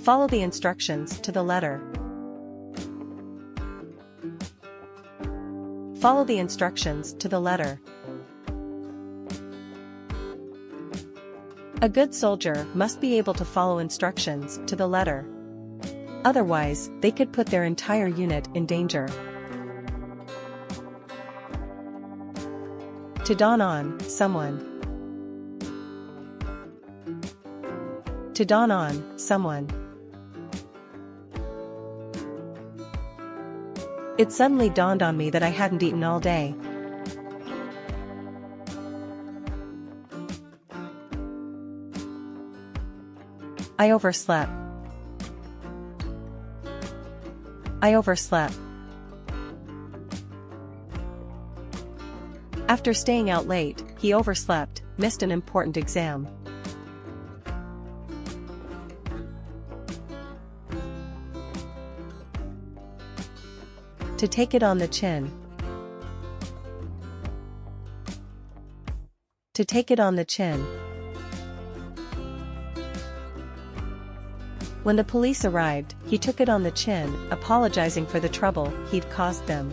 Follow the instructions to the letter. Follow the instructions to the letter. A good soldier must be able to follow instructions to the letter. Otherwise, they could put their entire unit in danger. To dawn on someone. To dawn on someone. It suddenly dawned on me that I hadn't eaten all day. I overslept. I overslept. After staying out late, he overslept, missed an important exam. To take it on the chin. To take it on the chin. When the police arrived, he took it on the chin, apologizing for the trouble he'd caused them.